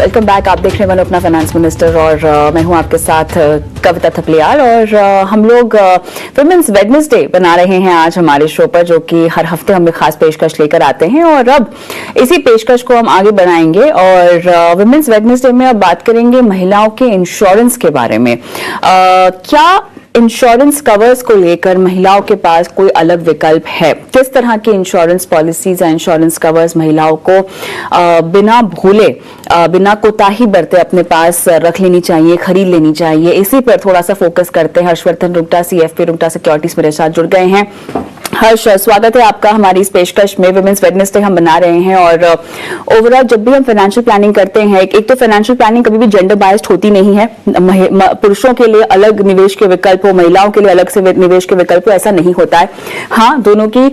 Welcome back. आप देख रहे हैं वन अपना फाइनेंस मिनिस्टर और मैं हूं आपके साथ कविता थपलियाल और हम लोग वुमेन्स वेडनेसडे बना रहे हैं आज हमारे शो पर, जो कि हर हफ्ते हम एक खास पेशकश लेकर आते हैं और अब इसी पेशकश को हम आगे बढ़ाएंगे और वुमेन्स वेडनेसडे में अब बात करेंगे महिलाओं के इंश्योरेंस के बारे में। क्या इंश्योरेंस कवर्स को लेकर महिलाओं के पास कोई अलग विकल्प है? किस तरह की इंश्योरेंस पॉलिसीज या इंश्योरेंस कवर्स महिलाओं को बिना भूले, बिना कोताही बरते अपने पास रख लेनी चाहिए, खरीद लेनी चाहिए? इसी पर थोड़ा सा फोकस करते हैं। हर्षवर्धन रुंगटा, CFP रुंगटा सिक्योरिटीज मेरे साथ जुड़ गए हैं। हर्ष, स्वागत है आपका हमारी इस पेशकश में। वुमेन्स वेडनेसडे हम बना रहे हैं और ओवरऑल जब भी हम फाइनेंशियल प्लानिंग करते हैं, एक तो फाइनेंशियल प्लानिंग कभी भी जेंडर बायस्ड होती नहीं है। पुरुषों के लिए अलग निवेश के विकल्प हो, महिलाओं के लिए अलग से निवेश के विकल्प हो, ऐसा नहीं होता है। हाँ, दोनों की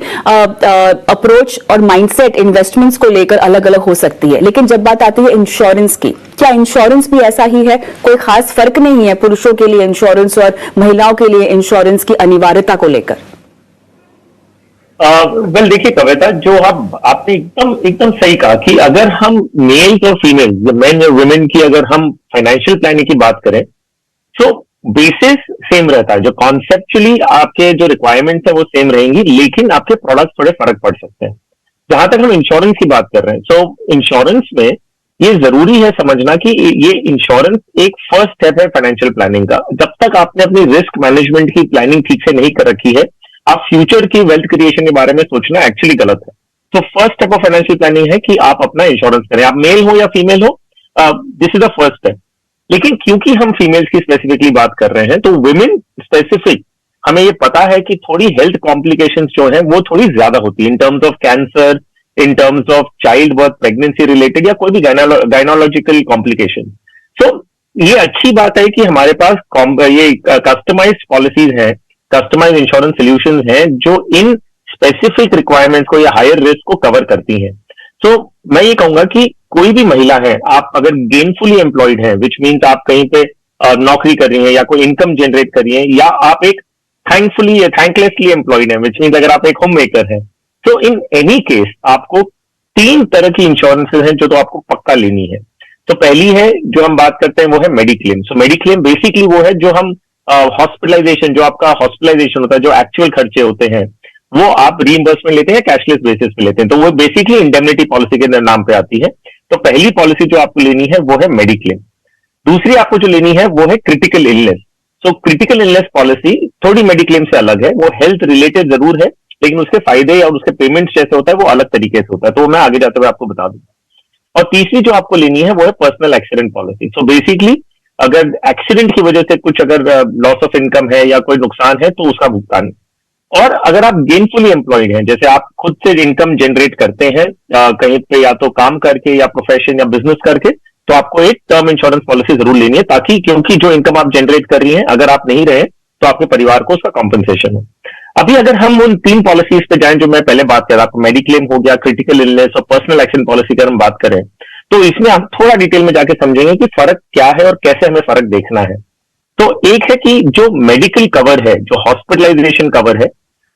अप्रोच और माइंडसेट इन्वेस्टमेंट्स को लेकर अलग अलग हो सकती है, लेकिन जब बात आती है इंश्योरेंस की, क्या इंश्योरेंस भी ऐसा ही है? कोई खास फर्क नहीं है पुरुषों के लिए इंश्योरेंस और महिलाओं के लिए इंश्योरेंस की अनिवार्यता को लेकर? वेल देखिए कविता, जो आपने एकदम सही कहा कि अगर हम मेल्स और फीमेल, मेन और वुमेन की अगर हम फाइनेंशियल प्लानिंग की बात करें तो बेसिस सेम रहता है। जो कॉन्सेप्चुअली आपके जो रिक्वायरमेंट्स है वो सेम रहेंगी, लेकिन आपके प्रोडक्ट्स थोड़े फर्क पड़ सकते हैं। जहां तक हम इंश्योरेंस की बात कर रहे हैं, सो इंश्योरेंस में ये जरूरी है समझना कि ये इंश्योरेंस एक फर्स्ट स्टेप है फाइनेंशियल प्लानिंग का। जब तक आपने अपनी रिस्क मैनेजमेंट की प्लानिंग ठीक से नहीं कर रखी है, आप फ्यूचर की वेल्थ क्रिएशन के बारे में सोचना एक्चुअली गलत है। तो first step of financial planning है कि आप अपना इंश्योरेंस करें, आप मेल हो या फीमेल हो, this is the first step. लेकिन क्योंकि हम फीमेल्स की स्पेसिफिकली बात कर रहे हैं, तो वुमेन स्पेसिफिक हमें ये पता है कि थोड़ी हेल्थ कॉम्प्लिकेशंस जो है वो थोड़ी ज्यादा होती है in terms of cancer, in terms of child birth, pregnancy related या कोई भी गायनोलॉजिकल कॉम्प्लिकेशन। सो ये अच्छी बात है कि हमारे पास ये कस्टमाइज्ड पॉलिसीज हैं, कस्टमाइज इंश्योरेंस सॉल्यूशंस हैं जो इन स्पेसिफिक रिक्वायरमेंट्स को या हायर रिस्क को कवर करती हैं। तो मैं ये कहूंगा कि कोई भी महिला है, आप अगर गेनफुली एम्प्लॉयड हैं, विच मीन्स आप कहीं पे नौकरी कर रही हैं या कोई इनकम जनरेट कर रही हैं, या आप एक थैंकफुली या थैंकलेसली एम्प्लॉयड हैं, विच मीन्स अगर आप एक होम मेकर हैं, तो इन एनी केस आपको 3 तरह की इंश्योरेंसेज हैं जो तो आपको पक्का लेनी है। तो पहली है जो हम बात करते हैं वो है मेडिक्लेम। सो मेडिक्लेम बेसिकली वो है जो हम हॉस्पिटलाइजेशन, जो आपका हॉस्पिटलाइजेशन होता है, जो एक्चुअल खर्चे होते हैं, वो आप रीइंबर्समेंट लेते हैं, कैशलेस बेसिस पे लेते हैं, तो वो बेसिकली इंडेमनिटी पॉलिसी के नाम पे आती है। तो पहली पॉलिसी जो आपको लेनी है वो है मेडिक्लेम। दूसरी आपको जो लेनी है वो है critical illness. So critical illness policy थोड़ी मेडिक्लेम से अलग है, वो हेल्थ रिलेटेड जरूर है, लेकिन उसके फायदे और उसके पेमेंट्स जैसे होता है वो अलग तरीके से होता है, तो मैं आगे जाते हुए आपको बता दूंगा। और तीसरी जो आपको लेनी है वो है personal accident policy. So basically अगर एक्सीडेंट की वजह से कुछ अगर लॉस ऑफ इनकम है या कोई नुकसान है तो उसका भुगतान। और अगर आप गेनफुली एम्प्लॉयड हैं, जैसे आप खुद से इनकम जनरेट करते हैं कहीं पे, या तो काम करके या प्रोफेशन या बिजनेस करके, तो आपको एक टर्म इंश्योरेंस पॉलिसी जरूर लेनी है, ताकि क्योंकि जो इनकम आप जनरेट कर रही हैं, अगर आप नहीं रहे तो आपके परिवार को उसका कॉम्पनसेशन हो। अभी अगर हम उन 3 पॉलिसीज पे जाएं जो मैं पहले बात कर रहा था, मेडिक्लेम हो गया, क्रिटिकल इलनेस और पर्सनल एक्सीडेंट पॉलिसी की हम बात करें, तो इसमें हम थोड़ा डिटेल में जाके समझेंगे कि फर्क क्या है और कैसे हमें फर्क देखना है। तो एक है कि जो मेडिकल कवर है, जो हॉस्पिटलाइजेशन कवर है,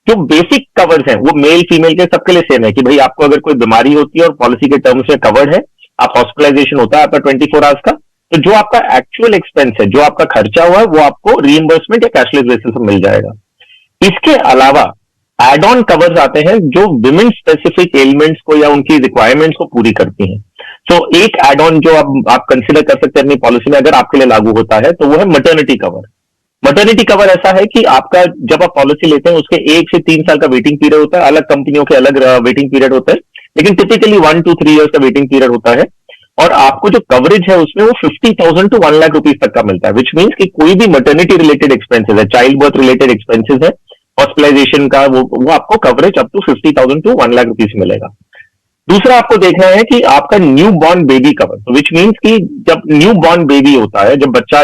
जो बेसिक कवर्स हैं, वो मेल फीमेल के सबके लिए सेम है कि भाई आपको अगर कोई बीमारी होती है और पॉलिसी के टर्म्स में कवर्ड है, आप हॉस्पिटलाइजेशन होता है आपका 24 आवर्स का, तो जो आपका एक्चुअल एक्सपेंस है, जो आपका खर्चा हुआ है, वो आपको रीइंबर्समेंट या कैशलेस बेसिस पर मिल जाएगा। इसके अलावा एड ऑन कवर्स आते हैं जो विमेन स्पेसिफिक एलिमेंट्स को या उनकी रिक्वायरमेंट्स को पूरी करती हैं। तो एक एड ऑन जो आप कंसिडर कर सकते हैं अपनी पॉलिसी में, अगर आपके लिए लागू होता है, तो वो है मैटरनिटी कवर। मैटरनिटी कवर ऐसा है कि आपका जब आप पॉलिसी लेते हैं उसके 1 से 3 साल का वेटिंग पीरियड होता है, अलग कंपनियों के अलग वेटिंग पीरियड होता है, लेकिन टिपिकली 1 to 3 ईयर्स का वेटिंग पीरियड होता है। और आपको जो कवरेज है उसमें वो 50,000 to 1 लाख रुपीज तक का मिलता है, विच मीन्स कि कोई भी मैटरनिटी रिलेटेड एक्सपेंसेस है, चाइल्ड बर्थ रिलेटेड एक्सपेंसेस है, हॉस्पिटलाइजेशन का, वो आपको coverage up to 50,000 to 1 lakh rupees मिलेगा। दूसरा आपको देखना है कि आपका new born baby cover, which means कि जब न्यू बॉर्न बेबी होता है, जब बच्चा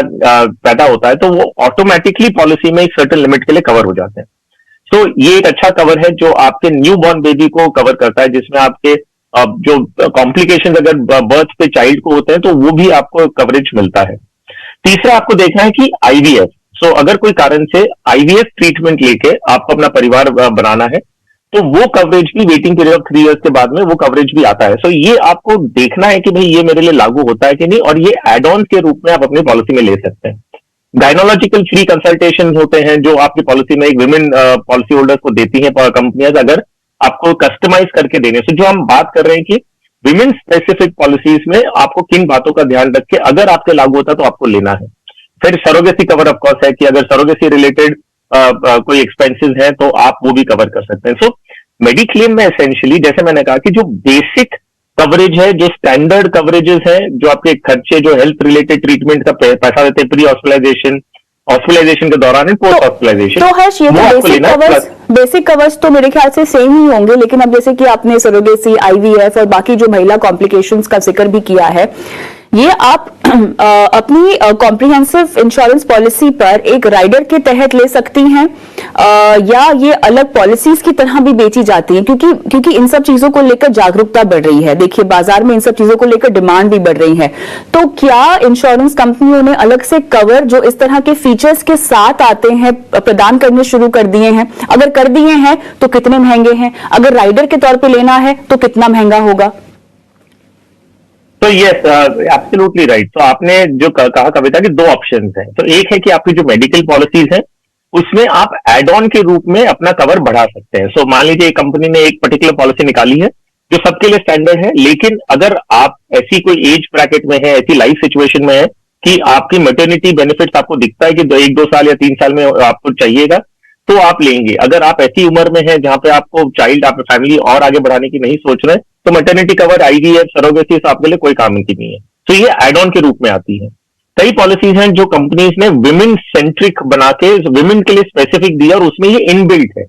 पैदा होता है, तो वो ऑटोमेटिकली पॉलिसी में एक सर्टेन लिमिट के लिए कवर हो जाते हैं। तो ये एक अच्छा कवर है जो आपके न्यू बॉर्न बेबी को कवर करता है, जिसमें आपके जो कॉम्प्लिकेशन अगर बर्थ पे चाइल्ड को होते हैं तो वो भी आपको कवरेज मिलता है। तीसरा आपको देखना है कि आईवीएफ। अगर कोई कारण से आईवीएफ ट्रीटमेंट लेके आपको अपना परिवार बनाना है, तो वो कवरेज भी वेटिंग पीरियड ऑफ 3 इयर्स के बाद में वो कवरेज भी आता है। सो ये आपको देखना है कि भाई ये मेरे लिए लागू होता है कि नहीं, और ये एड ऑन के रूप में आप अपनी पॉलिसी में ले सकते हैं। गाइनोलॉजिकल फ्री कंसल्टेशन होते हैं जो आपकी पॉलिसी में एक विमेन पॉलिसी होल्डर्स को देती है कंपनियां, अगर आपको कस्टमाइज करके देने से। जो हम बात कर रहे हैं कि विमेन स्पेसिफिक पॉलिसीज में आपको किन बातों का ध्यान रख के अगर आपके लागू होता है तो आपको लेना है। फिर सरोगेसी कवर ऑफकोर्स है कि अगर सरोगेसी रिलेटेड कोई एक्सपेंसेस है तो आप वो भी कवर कर सकते हैं। सो मेडिक्लेम में एसेंशियली जैसे मैंने कहा कि जो बेसिक कवरेज है, जो स्टैंडर्ड कवरेजेस है, जो आपके खर्चे, जो हेल्थ रिलेटेड ट्रीटमेंट का पैसा देते हैं प्री हॉस्पिटलाइजेशन, हॉस्पिटलाइजेशन के दौरान एंड पोस्ट हॉस्पिटलाइजेशन, तो हर्ष, ये तो बेसिक कवर्स तो मेरे ख्याल से सेम ही होंगे, लेकिन अब जैसे कि आपने सरोगेसी, आईवीएफ और बाकी जो महिला कॉम्प्लिकेशंस का जिक्र भी किया है, ये आप अपनी कॉम्प्रिहेंसिव इंश्योरेंस पॉलिसी पर एक राइडर के तहत ले सकती हैं, या ये अलग पॉलिसीज की तरह भी बेची जाती हैं? क्योंकि इन सब चीजों को लेकर जागरूकता बढ़ रही है। देखिए, बाजार में इन सब चीजों को लेकर डिमांड भी बढ़ रही है। तो क्या इंश्योरेंस कंपनियों ने अलग से कवर जो इस तरह के फीचर्स के साथ आते हैं प्रदान करने शुरू कर दिए हैं? अगर कर दिए हैं तो कितने महंगे हैं? अगर राइडर के तौर पर लेना है तो कितना महंगा होगा? तो यस, एब्सोल्युटली राइट। तो आपने जो कहा कविता कि दो ऑप्शंस हैं। तो एक है कि आपकी जो मेडिकल पॉलिसीज हैं उसमें आप एड ऑन के रूप में अपना कवर बढ़ा सकते हैं। सो मान लीजिए एक कंपनी ने एक पर्टिकुलर पॉलिसी निकाली है जो सबके लिए स्टैंडर्ड है, लेकिन अगर आप ऐसी कोई एज ब्रैकेट में है, ऐसी लाइफ सिचुएशन में है कि आपकी मैटरनिटी बेनिफिट्स आपको दिखता है कि 1-2 साल या 3 साल में आपको चाहिएगा, तो आप लेंगे। अगर आप ऐसी उम्र में है जहां पे आपको चाइल्ड, आप फैमिली और आगे बढ़ाने की नहीं सोच रहे, तो मैटरनिटी कवर, आईवीएफ, सरोगेसी आपके लिए कोई काम की नहीं है। तो ये एड ऑन के रूप में आती है। कई पॉलिसीज हैं जो कंपनीज ने विमेन सेंट्रिक बना के विमेन के लिए स्पेसिफिक दिया और उसमें ये इनबिल्ट है।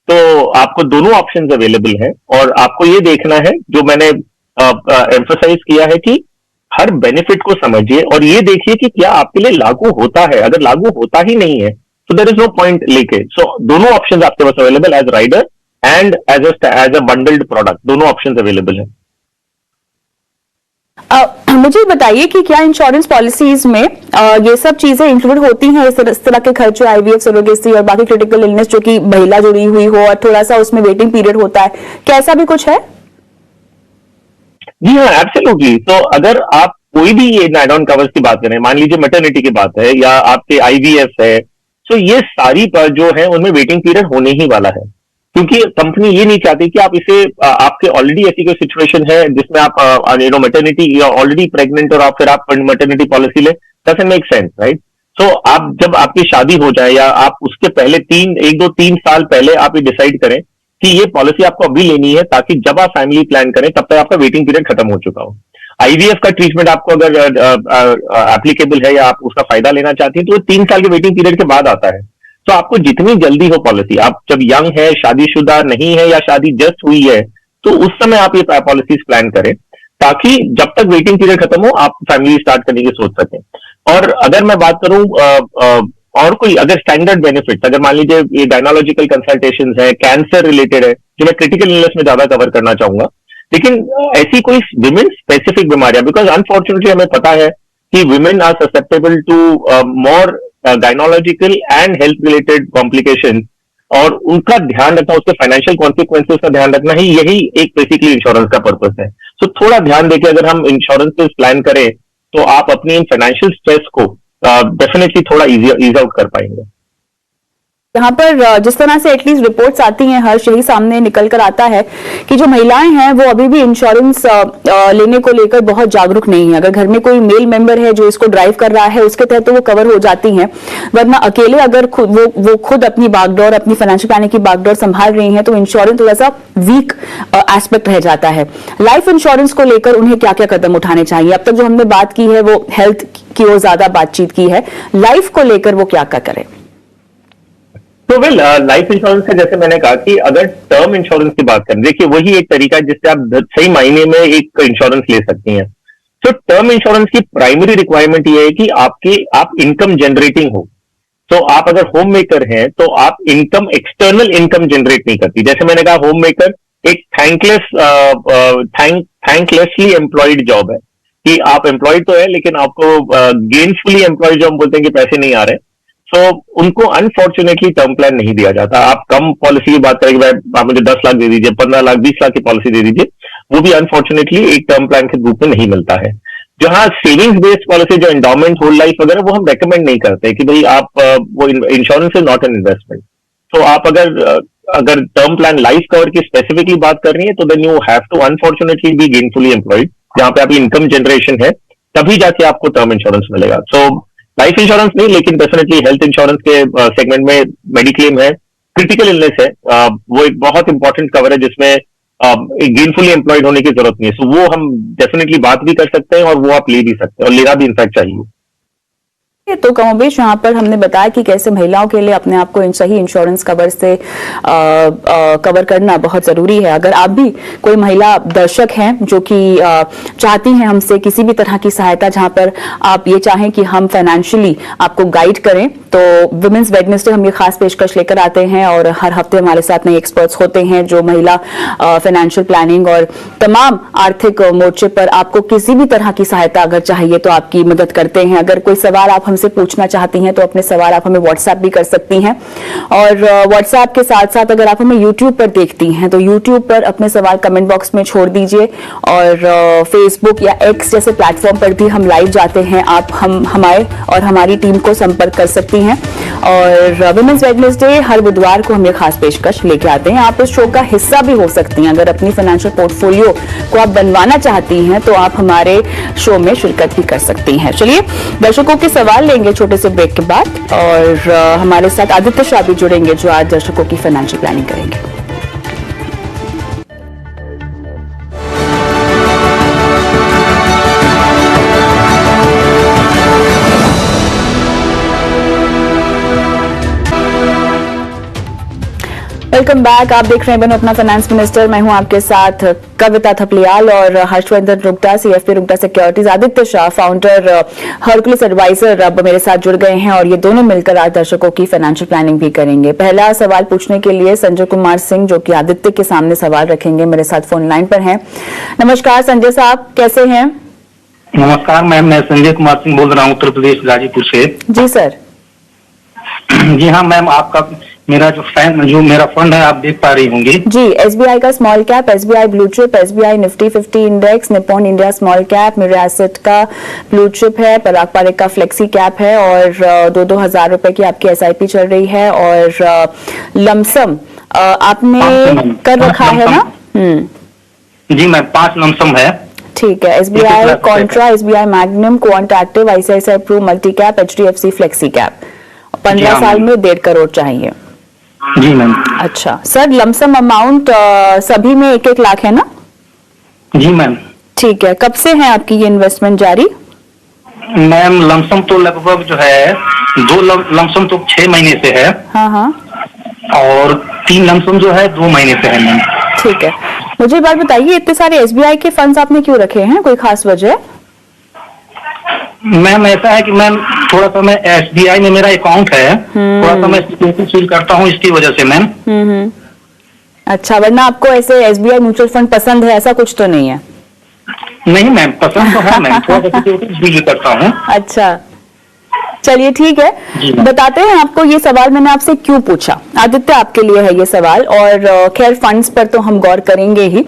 तो आपको दोनों ऑप्शंस अवेलेबल हैं और आपको ये देखना है, जो मैंने एम्फसाइज किया है, कि हर बेनिफिट को समझिए और ये देखिए कि क्या आपके लिए लागू होता है। अगर लागू होता ही नहीं है तो देयर इज नो पॉइंट लेके। सो दोनों ऑप्शंस आपके पास available as rider and as a bundled product, दोनों ऑप्शंस अवेलेबल है। मुझे बताइए कि क्या इंश्योरेंस पॉलिसीज में ये सब चीजें इंक्लूड होती हैं, इस तरह के खर्चे, आईवीएफ, सरोगेसी और बाकी क्रिटिकल इलनेस जो कि महिला जुड़ी हुई हो और थोड़ा सा उसमें वेटिंग पीरियड होता है, क्या ऐसा भी कुछ है? जी हाँ, एब्सोल्युटली। तो अगर आप कोई भी ये एड ऑन कवर्स की बात करें, मान लीजिए मैटरनिटी की बात है या आपके आईवीएफ है, तो ये सारी पर जो है उनमें वेटिंग पीरियड होने ही वाला है, क्योंकि कंपनी ये नहीं चाहती कि आप इसे आपके ऑलरेडी ऐसी कोई सिचुएशन है जिसमें आप मैटरनिटी या ऑलरेडी प्रेग्नेंट और आप फिर आप मैटरनिटी पॉलिसी ले, डजंट मेक सेंस, राइट? सो आप जब आपकी शादी हो जाए या आप उसके पहले 1-2-3 साल पहले आप ये डिसाइड करें कि ये पॉलिसी आपको अभी लेनी है, ताकि जब आप फैमिली प्लान करें तब तक आपका वेटिंग पीरियड खत्म हो चुका हो। आईवीएफ का ट्रीटमेंट आपको अगर एप्लीकेबल है या आप उसका फायदा लेना चाहती हैं तो वो 3 साल के वेटिंग पीरियड के बाद आता है। तो आपको जितनी जल्दी हो पॉलिसी, आप जब यंग है, शादीशुदा नहीं है या शादी जस्ट हुई है, तो उस समय आप ये पॉलिसीज प्लान करें, ताकि जब तक वेटिंग पीरियड खत्म हो आप फैमिली स्टार्ट करने की सोच सकें। और अगर मैं बात करूं और कोई अगर स्टैंडर्ड बेनिफिट्स, अगर मान लीजिए ये गायनोलॉजिकल कंसल्टेशंस है, कैंसर रिलेटेड है, जो मैं क्रिटिकल इलनेस में ज्यादा कवर करना चाहूंगा, लेकिन ऐसी कोई विमेन स्पेसिफिक बीमारियां, बिकॉज अनफॉर्चुनेटली हमें पता है कि women are susceptible to more gynaecological and health related complication, और उनका ध्यान रखना, उसके फाइनेंशियल कॉन्सिक्वेंसेस का ध्यान रखना ही यही एक बेसिकली इंश्योरेंस का पर्पस है। सो थोड़ा ध्यान देके अगर हम इंश्योरेंस प्लान करें तो आप अपनी इन फाइनेंशियल स्ट्रेस को डेफिनेटली थोड़ा इज आउट कर पाएंगे। यहाँ पर जिस तरह से एटलीस्ट रिपोर्ट्स आती हैं, हर्ष, यही सामने निकल कर आता है कि जो महिलाएं हैं वो अभी भी इंश्योरेंस लेने को लेकर बहुत जागरूक नहीं है। अगर घर में कोई मेल मेंबर है जो इसको ड्राइव कर रहा है उसके तहत तो वो कवर हो जाती हैं, वरना अकेले अगर वो खुद अपनी बागडोर, अपनी फाइनेंशियल प्लानिंग की बागडोर संभाल रही हैं तो इंश्योरेंस थोड़ा सा वीक एस्पेक्ट रह जाता है। लाइफ इंश्योरेंस को लेकर उन्हें क्या क्या कदम उठाने चाहिए? अब तक जो हमने बात की है वो हेल्थ की ओर ज्यादा बातचीत की है, लाइफ को लेकर वो क्या क्या करें? तो लाइफ इंश्योरेंस का जैसे मैंने कहा कि अगर टर्म इंश्योरेंस की बात करें, देखिए वही एक तरीका है जिससे आप सही मायने में एक इंश्योरेंस ले सकती हैं। तो टर्म इंश्योरेंस की प्राइमरी रिक्वायरमेंट ये है कि आप इनकम जनरेटिंग हो। तो आप अगर होम मेकर हैं तो आप एक्सटर्नल इनकम जनरेट नहीं करती। जैसे मैंने कहा, होम मेकर एक थैंकलेसली एम्प्लॉयड जॉब है, कि आप एम्प्लॉयड तो है लेकिन आपको गेनफुली एम्प्लॉयड जॉब बोलते हैं कि पैसे नहीं आ रहे। सो उनको अनफॉर्चुनेटली टर्म प्लान नहीं दिया जाता। आप कम पॉलिसी की बात करें कि भाई आप मुझे 10 लाख दे दीजिए, 15 लाख, 20 लाख की पॉलिसी दे दीजिए, वो भी अनफॉर्चुनेटली एक टर्म प्लान के रूप में नहीं मिलता है। जहां सेविंग्स बेस्ड पॉलिसी, जो एंडोमेंट, होल लाइफ वगैरह, वो हम रेकमेंड नहीं करते कि भाई आप वो insurance is not an investment. तो आप अगर टर्म प्लान लाइफ कवर की स्पेसिफिकली बात कर रही है तो then you have to unfortunately be gainfully employed, जहां पे आपकी इनकम जनरेशन है, तभी जाके आपको टर्म इंश्योरेंस मिलेगा। सो लाइफ इंश्योरेंस नहीं, लेकिन डेफिनेटली हेल्थ इंश्योरेंस के सेगमेंट में मेडिक्लेम है, क्रिटिकल इलनेस है, वो एक बहुत इंपॉर्टेंट कवर है जिसमें एक गेनफुली एम्प्लॉयड होने की जरूरत नहीं है। सो वो हम डेफिनेटली बात भी कर सकते हैं और वो आप ले भी सकते हैं, और लेना भी इनफैक्ट चाहिए। तो कमोबेश यहाँ पर हमने बताया कि कैसे महिलाओं के लिए अपने आप को इन सही इंश्योरेंस कवर से कवर करना बहुत जरूरी है। अगर आप भी कोई महिला दर्शक हैं जो कि चाहती हैं हमसे किसी भी तरह की सहायता, जहां पर आप ये चाहें कि हम फाइनेंशियली आपको गाइड करें, तो वुमेन्स वेडनेसडे हम ये खास पेशकश लेकर आते हैं और हर हफ्ते हमारे साथ नए एक्सपर्ट्स होते हैं जो महिला फाइनेंशियल प्लानिंग और तमाम आर्थिक मोर्चे पर आपको किसी भी तरह की सहायता अगर चाहिए तो आपकी मदद करते हैं। अगर कोई सवाल आप हमसे पूछना चाहती हैं तो अपने सवाल आप हमें व्हाट्सएप भी कर सकती हैं, और व्हाट्सएप के साथ साथ अगर आप हमें यूट्यूब पर देखती हैं तो यूट्यूब पर अपने सवाल कमेंट बॉक्स में छोड़ दीजिए, और फेसबुक या एक्स जैसे प्लेटफॉर्म पर भी हम लाइव जाते हैं, आप हमारे और हमारी टीम को संपर्क कर सकती हैं। और वुमेन्स वेडनेसडे हर बुधवार को हम ये खास पेशकश लेके आते हैं, आप इस शो का हिस्सा भी हो सकती हैं। अगर अपनी फाइनेंशियल पोर्टफोलियो को आप बनवाना चाहती हैं तो आप हमारे शो में शिरकत भी कर सकती हैं। चलिए दर्शकों के सवाल लेंगे छोटे से ब्रेक के बाद, और हमारे साथ आदित्य शाह भी जुड़ेंगे जो आज दर्शकों की फाइनेंशियल प्लानिंग करेंगे। वेलकम बैक, आप देख रहे हैं बनो अपना फाइनेंस मिनिस्टर। मैं हूं आपके साथ कविता थपलियाल और Harshvardhan Rugta, CFP Rugta securities. Aditya Shah founder Hercules advisor अब मेरे साथ जुड़ गए हैं और ये दोनों मिलकर आज दर्शकों की फाइनेंशियल प्लानिंग भी करेंगे। पहला सवाल पूछने के लिए संजय कुमार सिंह जो कि आदित्य के सामने सवाल रखेंगे, मेरे साथ फोन लाइन पर हैं। नमस्कार संजय साहब, कैसे हैं? नमस्कार मैम, मैं संजय कुमार सिंह बोल रहा हूँ, उत्तर प्रदेश गाजीपुर से। जी सर। जी हाँ मैम, आपका मेरा जो मेरा फंड है आप देख पा रही होंगी जी। एसबीआई का small cap, SBI blue chip, SBI Nifty 50 index, Nippon India small cap, मेरे एसेट का ब्लू चिप है, पराग पारेख का फ्लेक्सी कैप है, और 2-2 हजार रुपए की आपकी एसआईपी चल रही है, और लमसम आपने कर रखा है ना? जी मैम, 5 लमसम है। ठीक है। SBI Contra, SBI Magnum, Quant Active, ICICI Pru, multi cap, HDFC flexi cap. 15 साल में 1.5 करोड़ चाहिए। जी मैम। अच्छा सर, लमसम अमाउंट सभी में 1-1 लाख है ना? जी मैम। ठीक है। कब से है आपकी ये इन्वेस्टमेंट जारी? मैम लमसम तो लगभग जो है 2 लमसम तो 6 महीने से है। हाँ हाँ। और 3 लमसम जो है 2 महीने से है मैम। ठीक है। मुझे एक बात बताइए, इतने सारे एसबीआई के फंड्स आपने क्यों रखे हैं, कोई खास वजह? मैम ऐसा है कि मैम थोड़ा सा मैं एसबीआई में मेरा अकाउंट है, थोड़ा सा मैं सिक्योरिटी फील करता हूँ, इसकी वजह से मैम। अच्छा, वरना आपको ऐसे एसबीआई म्यूचुअल फंड पसंद है ऐसा कुछ तो नहीं है? नहीं मैम, पसंद तो है मैम, थोड़ा सा सिक्योरिटी फील करता हूँ। अच्छा चलिए ठीक है, बताते हैं आपको ये सवाल मैंने आपसे क्यों पूछा। आदित्य आपके लिए है ये सवाल, और खैर फंड्स पर तो हम गौर करेंगे ही,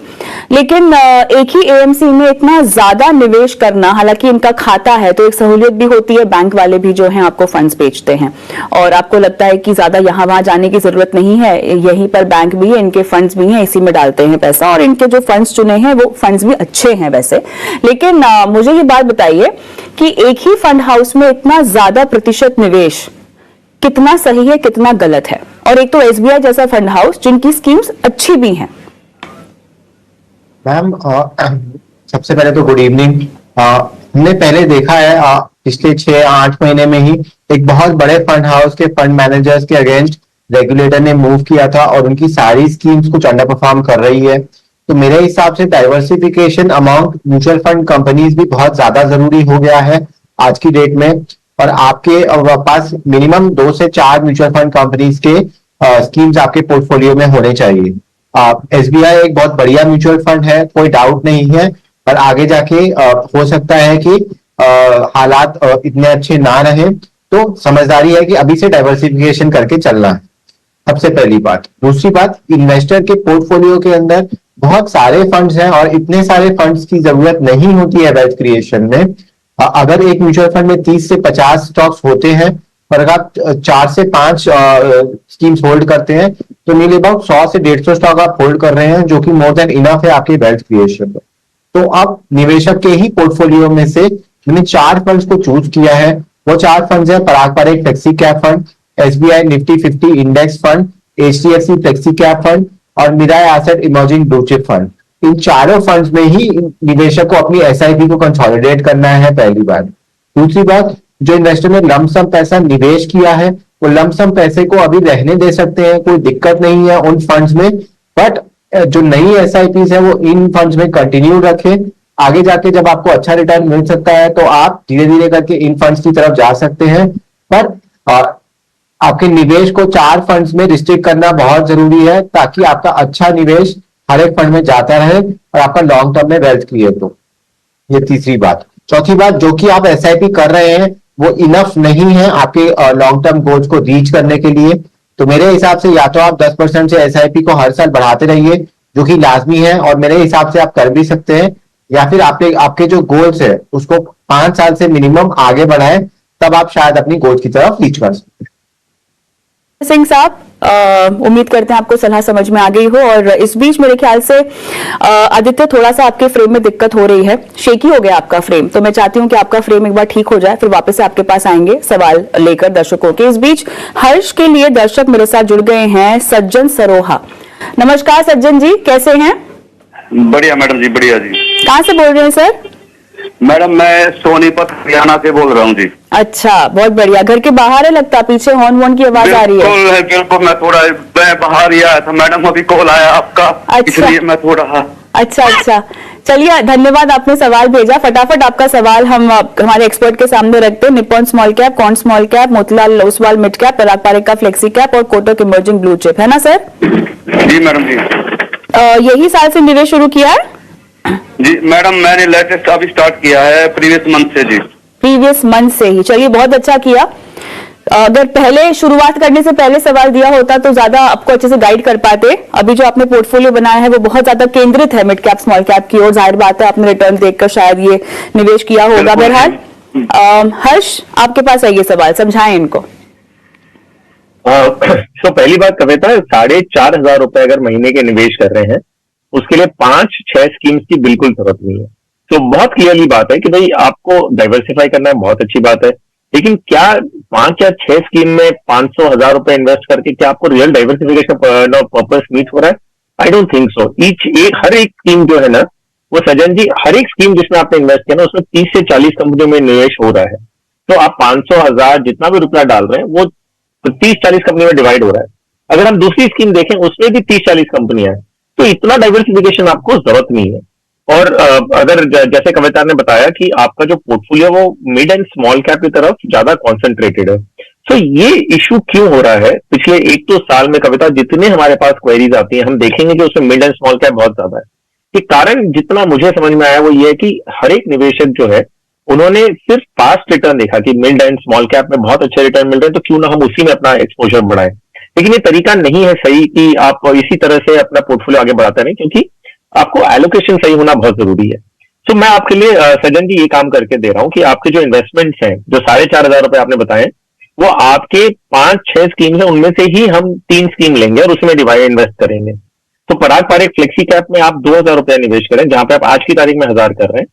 लेकिन एक ही एएमसी में इतना ज्यादा निवेश करना, हालांकि इनका खाता है तो एक सहूलियत भी होती है, बैंक वाले भी जो हैं आपको फंड्स बेचते हैं, और आपको लगता है कि ज्यादा यहाँ वहां जाने की जरूरत नहीं है, यहीं पर बैंक भी है, इनके फंड्स भी हैं, इसी में डालते हैं पैसा, और इनके जो फंड्स चुने हैं वो फंड्स भी अच्छे हैं वैसे। लेकिन मुझे ये बात बताइए कि एक ही फंड हाउस में इतना ज्यादा प्रतिशत निवेश कितना सही है, कितना गलत है? और एक तो एसबीआई जैसा फंड हाउस जिनकी स्कीम्स अच्छी भी हैं। मैम सबसे पहले तो गुड इवनिंग। हमने पहले देखा है पिछले 6-8 महीने में ही एक बहुत बड़े फंड हाउस के फंड मैनेजर्स के अगेंस्ट रेगुलेटर ने मूव किया था और उनकी सारी स्कीम्स कुछ अंडर परफॉर्म कर रही है। तो मेरे हिसाब से diversification amount mutual fund companies भी बहुत ज्यादा जरूरी हो गया है आज की डेट में, और आपके पास मिनिमम 2 से 4 म्यूचुअल फंड कंपनीज के स्कीम्स आपके पोर्टफोलियो में होने चाहिए। एसबीआई एक बहुत बढ़िया म्यूचुअल फंड है, कोई डाउट नहीं है, पर आगे जाके हो सकता है कि हालात इतने अच्छे ना रहे तो समझदारी है कि अभी से डाइवर्सिफिकेशन करके चलना है, सबसे पहली बात। दूसरी बात, इन्वेस्टर के पोर्टफोलियो के अंदर बहुत सारे फंड्स हैं और इतने सारे फंड्स की जरूरत नहीं होती है वेल्थ क्रिएशन में। अगर एक म्यूचुअल फंड में 30 से 50 स्टॉक्स होते हैं और अगर आप 4 से 5 स्कीम्स होल्ड करते हैं तो नियरली अबाउट 100 से 150 स्टॉक आप होल्ड कर रहे हैं, जो कि मोर देन इनफ है आपके वेल्थ क्रिएशन में। तो अब निवेशक के ही पोर्टफोलियो में से मैंने 4 फंड्स को चूज किया है। वो 4 फंड्स है Parag Parikh flexi cap fund, SBI Nifty 50 index fund, HDFC flexi cap fund और Mirae asset emerging blue chip fund. इन चारों फंड्स में ही निवेशक को अपनी SIP को कंसोलिडेट करना है, पहली बात। दूसरी बात, जो इन्वेस्टर ने लमसम पैसा निवेश किया है वो लमसम पैसे को अभी रहने दे सकते हैं, कोई दिक्कत नहीं है उन फंड्स में। बट जो नई SIPs है वो इन फंड्स में कंटिन्यू रखें। आगे जाके जब आपको अच्छा रिटर्न मिल सकता है तो आप धीरे धीरे करके इन फंड्स की तरफ जा सकते हैं। पर आपके निवेश को 4 फंड्स में रिस्ट्रिक्ट करना बहुत जरूरी है, ताकि आपका अच्छा निवेश हर एक फंड में जाता रहे और आपका लॉन्ग टर्म में वेल्थ क्रिएट हो। ये तीसरी बात। चौथी बात, जो कि आप SIP कर रहे हैं वो इनफ नहीं है आपके लॉन्ग टर्म गोल्स को रीच करने के लिए। तो मेरे हिसाब से या तो आप 10% से SIP को हर साल बढ़ाते रहिए, जो कि लाजमी है और मेरे हिसाब से आप कर भी सकते हैं, या फिर आपके जो गोल्स है उसको 5 साल से मिनिमम आगे बढ़ाएं, तब आप शायद अपनी गोल्स की तरफ रीच कर सकते हैं। सिंह साहब, उम्मीद करते हैं आपको सलाह समझ में आ गई हो। और इस बीच मेरे ख्याल से आदित्य, थोड़ा सा आपके फ्रेम में दिक्कत हो रही है, शेकी हो गया आपका फ्रेम, तो मैं चाहती हूं कि आपका फ्रेम एक बार ठीक हो जाए, फिर वापस से आपके पास आएंगे सवाल लेकर दर्शकों के। इस बीच हर्ष के लिए दर्शक मेरे साथ जुड़ गए हैं, सज्जन सरोहा। नमस्कार सज्जन जी, कैसे हैं? बढ़िया मैडम जी, बढ़िया जी। कहाँ से बोल रहे हैं सर? मैडम मैं सोनीपत हरियाणा से बोल रहा हूँ जी। अच्छा, बहुत बढ़िया। घर के बाहर है लगता, पीछे हॉर्न वॉर्न की आवाज आ रही है। बिल्कुल, मैं बाहर ही आया था मैडम, अभी कॉल आया आपका। अच्छा, इसलिए मैं थोड़ा अच्छा चलिए, धन्यवाद आपने सवाल भेजा। फटाफट आपका सवाल हम हमारे एक्सपर्ट के सामने रखते हैं। Nippon small cap, Quant small cap, Motilal Oswal mid cap, Parag Parikh का फ्लेक्सी कैप और कोटक इमर्जिंग ब्लू चिप, है ना सर? जी मैडम जी। यही साल से निवेश शुरू किया है? जी मैडम, मैंने लेटेस्ट अभी स्टार्ट किया है प्रीवियस मंथ से जी। प्रीवियस मंथ से ही, चलिए बहुत अच्छा किया। अगर पहले शुरुआत करने से पहले सवाल दिया होता तो ज्यादा आपको अच्छे से गाइड कर पाते। अभी जो आपने पोर्टफोलियो बनाया है वो बहुत ज्यादा केंद्रित है मिड कैप स्मॉल कैप की ओर, जाहिर बात है आपने रिटर्न देखकर शायद ये निवेश किया होगा। बहरहाल हर्ष, आपके पास है ये सवाल, समझाएं इनको। तो पहली बात कविता, 4,500 रुपए अगर महीने के निवेश कर रहे हैं उसके लिए 5-6 स्कीम्स की बिल्कुल जरूरत नहीं है। तो बहुत क्लियरली बात है कि भाई आपको डाइवर्सिफाई करना है, बहुत अच्छी बात है, लेकिन क्या 5 या 6 स्कीम में 500-1000 रुपए इन्वेस्ट करके क्या आपको रियल डाइवर्सिफिकेशन पर्पस मीट हो रहा है? I don't think so. हर एक स्कीम जो है ना वो सज्जन जी, हर एक स्कीम जिसमें आपने इन्वेस्ट किया ना उसमें 30 से 40 कंपनियों में निवेश हो रहा है। तो आप 500-1000 जितना भी रुपया डाल रहे हैं वो 30-40 कंपनी में डिवाइड हो रहा है। अगर हम दूसरी स्कीम देखें उसमें भी 30-40 कंपनियां हैं, तो इतना डाइवर्सिफिकेशन आपको जरूरत नहीं है। और अगर जैसे कविता ने बताया कि आपका जो पोर्टफोलियो वो मिड एंड स्मॉल कैप की तरफ ज्यादा कॉन्सेंट्रेटेड है, तो ये इशू क्यों हो रहा है? पिछले 1-2 साल में कविता जितने हमारे पास क्वेरीज आती हैं हम देखेंगे कि उसमें मिड एंड स्मॉल कैप बहुत ज्यादा है। कि कारण जितना मुझे समझ में आया वो ये है कि हर एक निवेशक जो है उन्होंने सिर्फ फास्ट रिटर्न देखा कि मिड एंड स्मॉल कैप में बहुत अच्छे रिटर्न मिल रहे हैं, तो क्यों ना हम उसी में अपना एक्सपोजर बढ़ाएं। लेकिन ये तरीका नहीं है सही कि आप इसी तरह से अपना पोर्टफोलियो आगे बढ़ाते रहें, क्योंकि आपको एलोकेशन सही होना बहुत जरूरी है। तो मैं आपके लिए सज्जन जी ये काम करके दे रहा हूं कि आपके जो इन्वेस्टमेंट्स हैं, जो 4,500 रुपए आपने बताए, वो आपके 5-6 स्कीम है, उनमें से ही हम 3 स्कीम लेंगे और उसमें डिवाइड इन्वेस्ट करेंगे। तो पराग पारेख फ्लेक्सी कैप में आप 2,000 रुपया निवेश करें, जहां पे आप आज की तारीख में 1000 कर रहे हैं।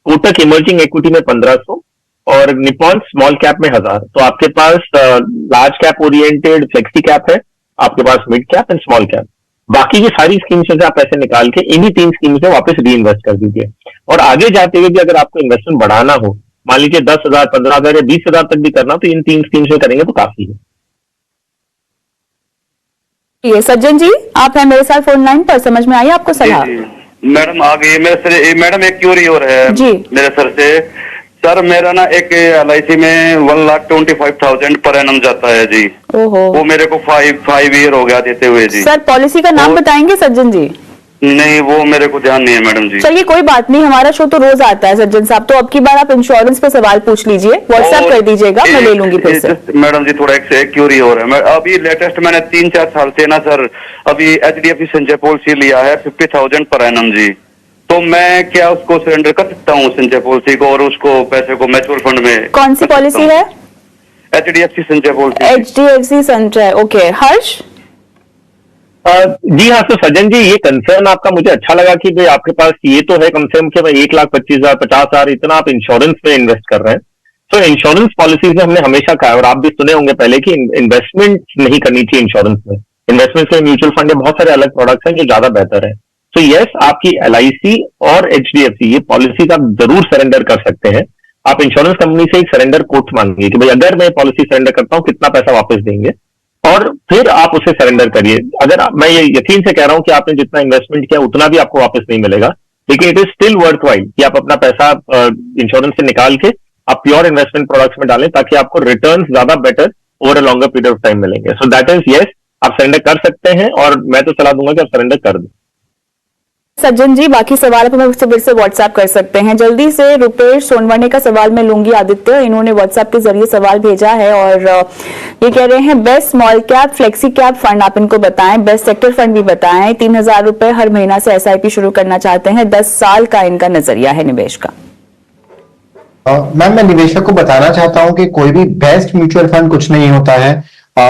कोटक इमर्जिंग इक्विटी में 1500 और निप्पॉन स्मॉल कैप में 1000। तो आपके पास large cap oriented flexi cap है, आपके पास mid cap and small cap. बाकी की सारी स्कीम से आप पैसे निकाल के इन्हीं 3 स्कीम से वापस री इन्वेस्ट कर दीजिए। और आगे जाते हुए भी अगर आपको इन्वेस्टमेंट बढ़ाना हो, मान लीजिए 10,000, 15,000 या 20,000 तक भी करना, तो इन 3 स्कीम से करेंगे तो काफी है। ये सज्जन जी, आप हैं मेरे साथ फोन लाइन पर, समझ में आई आपको सलाह? मैडम आ गई मैडम। एक क्यूरी और है जी मेरे सर से। सर मेरा ना एक LIC में 1,25,000 पर एनम जाता है जी। ओहो। वो मेरे को 5 ईयर हो गया देते हुए जी। सर पॉलिसी का नाम बताएंगे सज्जन जी? नहीं, वो मेरे को ध्यान नहीं है मैडम जी। चलिए कोई बात नहीं, हमारा शो तो रोज आता है सज्जन साहब, तो अब की बार आप इंश्योरेंस पे सवाल पूछ लीजिए, व्हाट्सएप कर दीजिएगा, मैं ले लूंगी फिर से। मैडम जी थोड़ा एक क्यूरी हो रहा है, मैं अभी लेटेस्ट मैंने 3-4 साल से ना सर अभी HDFC संचय पॉलिसी लिया है 50,000 पर एनम जी, तो मैं क्या उसको सरेंडर कर सकता हूँ संचय पॉलिसी को और उसको पैसे को म्यूचुअल फंड में? कौन सी पॉलिसी है? HDFC संचय पॉलिसी। HDFC संचय, ओके। हर्ष? जी हाँ, तो सज्जन जी ये कंसर्न आपका मुझे अच्छा लगा कि भाई आपके पास ये तो है कम से कम कि भाई 1,25,000 50,000 इतना आप इंश्योरेंस में इन्वेस्ट कर रहे हैं। तो इंश्योरेंस पॉलिसी में हमने हमेशा कहा और आप भी सुने होंगे पहले कि इन्वेस्टमेंट नहीं करनी चाहिए इंश्योरेंस में। इन्वेस्टमेंट में म्यूचुअल फंड या बहुत सारे अलग प्रोडक्ट्स हैं जो ज्यादा बेहतर है। तो यस, आपकी LIC और HDFC ये पॉलिसी आप जरूर सरेंडर कर सकते हैं। आप इंश्योरेंस कंपनी से एक सरेंडर कोट मांगिए कि भाई अगर मैं पॉलिसी सरेंडर करता हूँ कितना पैसा वापस देंगे, और फिर आप उसे सरेंडर करिए। अगर मैं ये यकीन से कह रहा हूं कि आपने जितना इन्वेस्टमेंट किया उतना भी आपको वापस नहीं मिलेगा, लेकिन it is still worth while कि आप अपना पैसा इंश्योरेंस से निकाल के आप प्योर इन्वेस्टमेंट प्रोडक्ट्स में डालें ताकि आपको रिटर्न ज्यादा better over a longer period of time मिलेंगे। सो दैट इज यस, आप सरेंडर कर सकते हैं और मैं तो सलाह दूंगा कि आप सरेंडर कर दें। सज्जन जी बाकी सवाल पर फिर से व्हाट्सएप कर सकते हैं। जल्दी से रुपेश सोनवने का सवाल मैं लूंगी। आदित्य, इन्होंने व्हाट्सएप के जरिए सवाल भेजा है और ये कह रहे हैं best small cap flexi cap fund आप इनको बताएं, बेस्ट सेक्टर फंड भी बताएं। 3,000 रुपए हर महीना से SIP शुरू करना चाहते हैं, 10 साल का इनका नजरिया है निवेश का। मैम मैं निवेशक को बताना चाहता हूं कि कोई भी बेस्ट म्यूचुअल फंड कुछ नहीं होता है।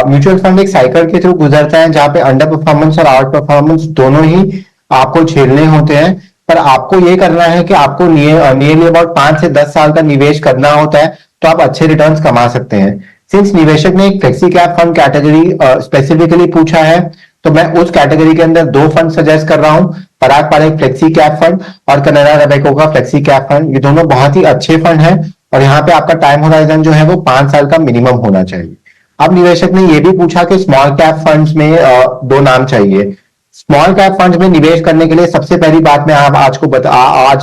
म्यूचुअल फंड एक साइकिल के थ्रू गुजरता है जहां पे अंडर परफॉर्मेंस और आउट परफॉर्मेंस दोनों ही आपको झेलने होते हैं, पर आपको ये करना है कि आपको नियरली अबाउट 5 से 10 साल का निवेश करना होता है तो आप अच्छे रिटर्न्स कमा सकते हैं। सिंस निवेशक ने एक flexi cap fund category specifically पूछा है तो मैं उस कैटेगरी के अंदर 2 फंड सजेस्ट कर रहा हूं, पराग पारेख फ्लेक्सी कैप फंड और कनाडा रबेको का फ्लेक्सी कैप फंड। ये दोनों बहुत ही अच्छे फंड हैं और यहाँ पे आपका टाइम होराइजन जो है वो 5 साल का मिनिमम होना चाहिए। अब निवेशक ने ये भी पूछा कि स्मॉल कैप फंड्स में 2 नाम चाहिए। स्मॉल कैप फंड्स में निवेश करने के लिए सबसे पहली बात मैं आज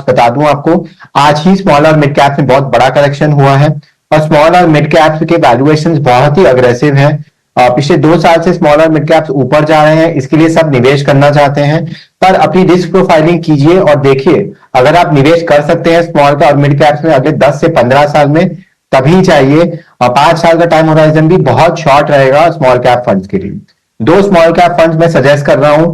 बता दूं आपको, आज ही स्मॉल और मिड कैप में बहुत बड़ा करेक्शन हुआ है और स्मॉल और मिड कैप्स के वैल्यूएशंस बहुत ही अग्रेसिव हैं। पिछले 2 साल से स्मॉल और मिड कैप्स ऊपर जा रहे हैं, इसके लिए सब निवेश करना चाहते हैं, पर अपनी रिस्क प्रोफाइलिंग कीजिए और देखिए अगर आप निवेश कर सकते हैं स्मॉल का और मिड कैप्स में अगले 10 से 15 साल में तभी चाहिए। 5 साल का टाइम होराइजन भी बहुत शॉर्ट रहेगा स्मॉल कैप फंड्स के लिए। 2 स्मॉल कैप फंड्स मैं सजेस्ट कर रहा हूं,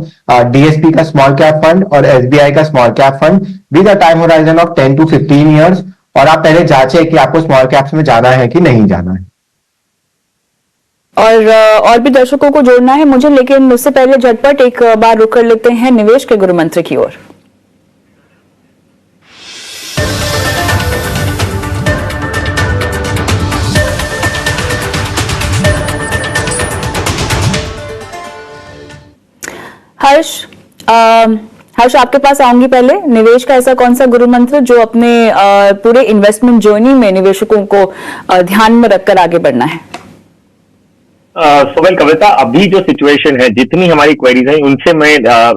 DSP का स्मॉल कैप फंड और SBI का small cap fund with a time horizon of 10 to 15 years. और आप पहले जांचें कि आपको स्मॉल कैप्स में जाना है कि नहीं जाना है। और भी दर्शकों को जोड़ना है मुझे, लेकिन उससे पहले झटपट एक बार रुक कर लेते हैं निवेश के गुरु मंत्र की ओर। हर्ष आपके पास आऊंगी। पहले निवेश का ऐसा कौन सा गुरु मंत्र जो अपने पूरे इन्वेस्टमेंट जर्नी में निवेशकों को ध्यान में रखकर आगे बढ़ना है? सोवेल कविता, अभी जो सिचुएशन है, जितनी हमारी क्वेरीज हैं उनसे मैं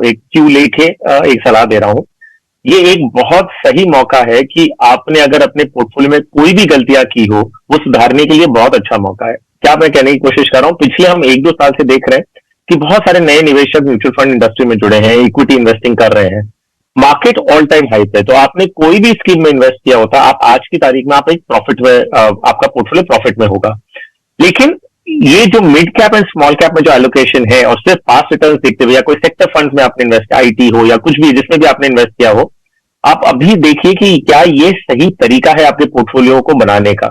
एक क्यू लेके एक सलाह दे रहा हूं। ये एक बहुत सही मौका है कि आपने अगर अपने पोर्टफोलियो में कोई भी गलतियां की हो वो सुधारने के लिए बहुत अच्छा मौका है। क्या मैं कहने की कोशिश कर रहा हूं, पिछले हम 1-2 साल से देख रहे हैं कि बहुत सारे नए निवेशक म्यूचुअल फंड इंडस्ट्री में जुड़े हैं, इक्विटी इन्वेस्टिंग कर रहे हैं, मार्केट ऑल टाइम हाई पे। तो आपने कोई भी स्कीम में इन्वेस्ट किया होता, आप आज की तारीख में आप एक प्रॉफिट में, आपका पोर्टफोलियो प्रॉफिट में होगा। लेकिन ये जो mid cap and small cap में जो एलोकेशन है और सिर्फ फास्ट रिटर्न देखते हुए या कोई सेक्टर फंड में आपने इन्वेस्ट किया, IT हो या कुछ भी जिसमें भी आपने इन्वेस्ट किया हो, आप अभी देखिए कि क्या ये सही तरीका है आपके पोर्टफोलियो को बनाने का।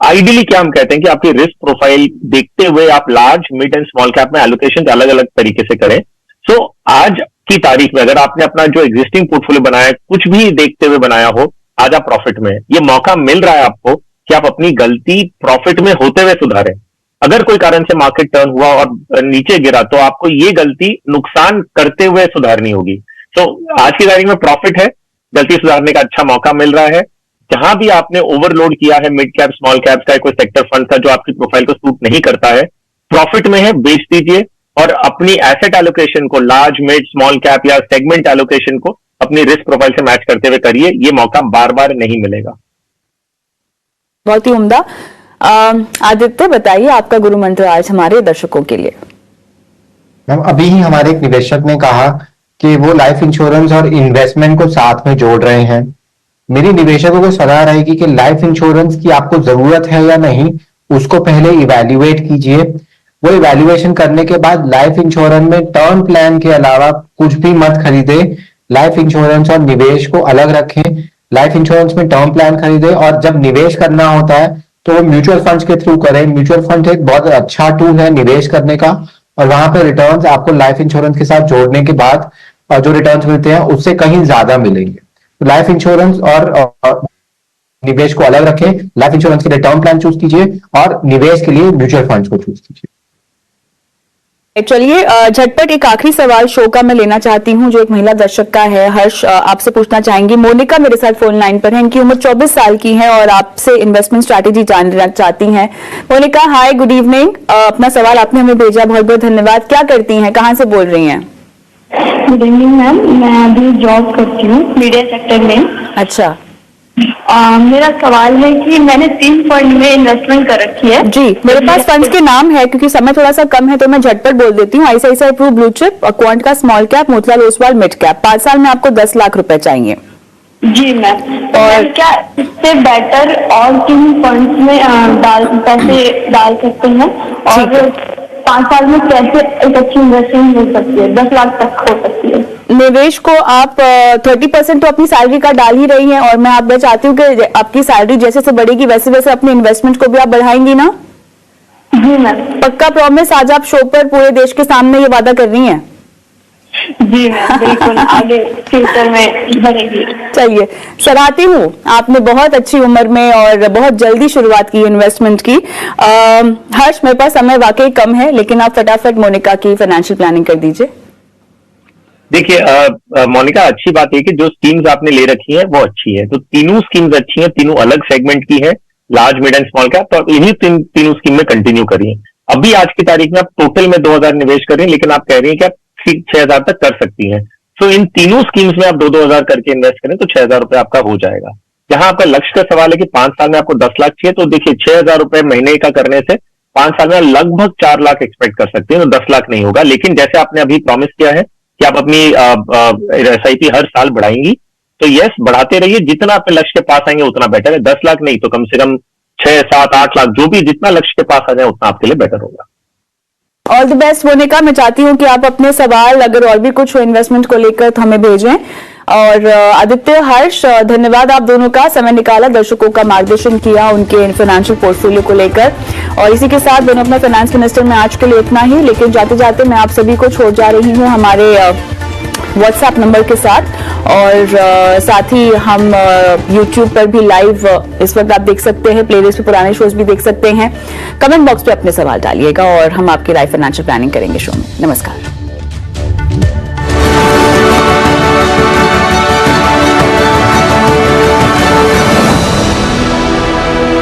आइडियली क्या हम कहते हैं कि आपकी रिस्क प्रोफाइल देखते हुए आप large mid and small cap में एलोकेशन अलग अलग तरीके से करें। सो आज की तारीख में अगर आपने अपना जो एग्जिस्टिंग पोर्टफोलियो बनाया है कुछ भी देखते हुए बनाया हो, आज आप प्रॉफिट में, ये मौका मिल रहा है आपको कि आप अपनी गलती प्रॉफिट में होते हुए सुधारें। अगर कोई कारण से मार्केट टर्न हुआ और नीचे गिरा तो आपको ये गलती नुकसान करते हुए सुधारनी होगी। सो आज की तारीख में प्रॉफिट है, गलती सुधारने का अच्छा मौका मिल रहा है। जहां भी आपने ओवरलोड किया है मिड कैप स्मॉल कैप का कोई सेक्टर फंड का जो आपकी प्रोफाइल को सूट नहीं करता है, प्रॉफिट में है, बेच दीजिए और अपनी एसेट एलोकेशन को लार्ज मिड स्मॉल कैप या सेगमेंट एलोकेशन को अपनी रिस्क प्रोफाइल से मैच करते हुए करिए। ये मौका बार बार नहीं मिलेगा। बहुत ही उम्दा। आदित्य बताइए आपका गुरु मंत्र आज हमारे दर्शकों के लिए। मैम अभी ही हमारे एक निवेशक ने कहा कि वो लाइफ इंश्योरेंस और इन्वेस्टमेंट को साथ में जोड़ रहे हैं। मेरी निवेशकों को सलाह रहेगी कि लाइफ इंश्योरेंस की आपको जरूरत है या नहीं, उसको पहले इवैल्यूएट कीजिए। वो इवैल्यूएशन करने के बाद लाइफ इंश्योरेंस में टर्म प्लान के अलावा कुछ भी मत खरीदे। लाइफ इंश्योरेंस और निवेश को अलग रखें। लाइफ इंश्योरेंस में टर्म प्लान खरीदे और जब निवेश करना होता है तो वो म्यूचुअल फंड्स के थ्रू करें। म्यूचुअल फंड एक बहुत अच्छा टूल है निवेश करने का, और वहां पर रिटर्न्स आपको लाइफ इंश्योरेंस के साथ जोड़ने के बाद जो रिटर्न्स मिलते हैं उससे कहीं ज्यादा मिलेंगे। तो लाइफ इंश्योरेंस और निवेश को अलग रखें। लाइफ इंश्योरेंस के लिए टर्म प्लान चूज कीजिए और निवेश के लिए म्यूचुअल फंड्स को चूज कीजिए। चलिए झटपट एक आखिरी सवाल शो का मैं लेना चाहती हूं, जो एक महिला दर्शक का है। हर्ष आपसे पूछना चाहेंगी। मोनिका मेरे साथ फोन लाइन पर है, इनकी उम्र 24 साल की है और आपसे इन्वेस्टमेंट स्ट्रैटेजी जानना चाहती हैं। मोनिका हाय, गुड इवनिंग। अपना सवाल आपने हमें भेजा, बहुत बहुत धन्यवाद। क्या करती हैं, कहाँ से बोल रही हैं? गुड इवनिंग मैम, मैं अभी जॉब करती हूँ मीडिया सेक्टर में। अच्छा। मेरा सवाल है कि मैंने 3 फंड में इन्वेस्टमेंट कर रखी है। जी, मेरे पास फंड्स के नाम है, क्योंकि समय थोड़ा सा कम है तो मैं झटपट बोल देती हूँ। ICICI Pru blue chip, Quant का small cap, Motilal Oswal mid cap. 5 साल में आपको 10 लाख रुपए चाहिए। जी मैम, और क्या इससे बेटर और किन फंड्स में पैसे डाल सकते हैं, और 5 साल में कैसे एक अच्छी इन्वेस्टमेंट मिल सकती है, 10 लाख तक हो सकती है? निवेश को आप 30% तो अपनी सैलरी का डाल ही रही हैं, और मैं चाहती हूँ कि आपकी सैलरी जैसे से बढ़ेगी वैसे वैसे अपने इन्वेस्टमेंट को भी आप बढ़ाएंगी ना? जी मैम। पक्का प्रॉमिस आज आप शो पर पूरे देश के सामने ये वादा कर रही हैं? जी मैम, बिल्कुल आगे फ्यूचर में बढ़ेगी। चलिए, सराहती हूँ, आपने बहुत अच्छी उम्र में और बहुत जल्दी शुरुआत की इन्वेस्टमेंट की। हर्ष, मेरे पास समय वाकई कम है, लेकिन आप फटाफट मोनिका की फाइनेंशियल प्लानिंग कर दीजिए। देखिए मोनिका, अच्छी बात है कि जो स्कीम्स आपने ले रखी हैं वो अच्छी है। तो तीनों स्कीम्स अच्छी हैं, तीनों अलग सेगमेंट की है, large mid and small cap. तो इन्हीं तीनों स्कीम में कंटिन्यू करिए। अभी आज की तारीख में आप टोटल में 2000 निवेश करें, लेकिन आप कह रही हैं कि आप 6000 तक कर सकती हैं। तो इन तीनों स्कीम्स में आप 2-2000 करके इन्वेस्ट करें तो 6000 रुपए आपका हो जाएगा। जहां आपका लक्ष्य का सवाल है कि 5 साल में आपको 10 लाख चाहिए, तो देखिए 6000 रुपए महीने का करने से 5 साल में लगभग 4 लाख एक्सपेक्ट कर सकते हैं। तो 10 लाख नहीं होगा, लेकिन जैसे आपने अभी प्रॉमिस किया है कि आप अपनी SIP हर साल बढ़ाएंगी, तो यस, बढ़ाते रहिए। जितना अपने लक्ष्य के पास आएंगे उतना बेटर है। 10 लाख नहीं तो कम से कम 6, 7, 8 लाख, जो भी जितना लक्ष्य के पास आ जाए उतना आपके लिए बेटर होगा। All the best Monica. मैं चाहती हूँ कि आप अपने सवाल, अगर और भी कुछ हो इन्वेस्टमेंट को लेकर, तो हमें भेजें। और आदित्य, हर्ष, धन्यवाद आप दोनों का, समय निकाला, दर्शकों का मार्गदर्शन किया उनके फाइनेंशियल पोर्टफोलियो को लेकर। और इसी के साथ दोनों अपने फाइनेंस मिनिस्टर में आज के लिए इतना ही, लेकिन जाते जाते मैं आप सभी को छोड़ जा रही हूँ हमारे व्हाट्सएप नंबर के साथ, और साथ ही हम YouTube पर भी लाइव इस वक्त आप देख सकते हैं, प्लेलिस्ट पे पुराने शोज भी देख सकते हैं। कमेंट बॉक्स पे अपने सवाल डालिएगा और हम आपकी लाइव फाइनेंशियल प्लानिंग करेंगे शो में। नमस्कार।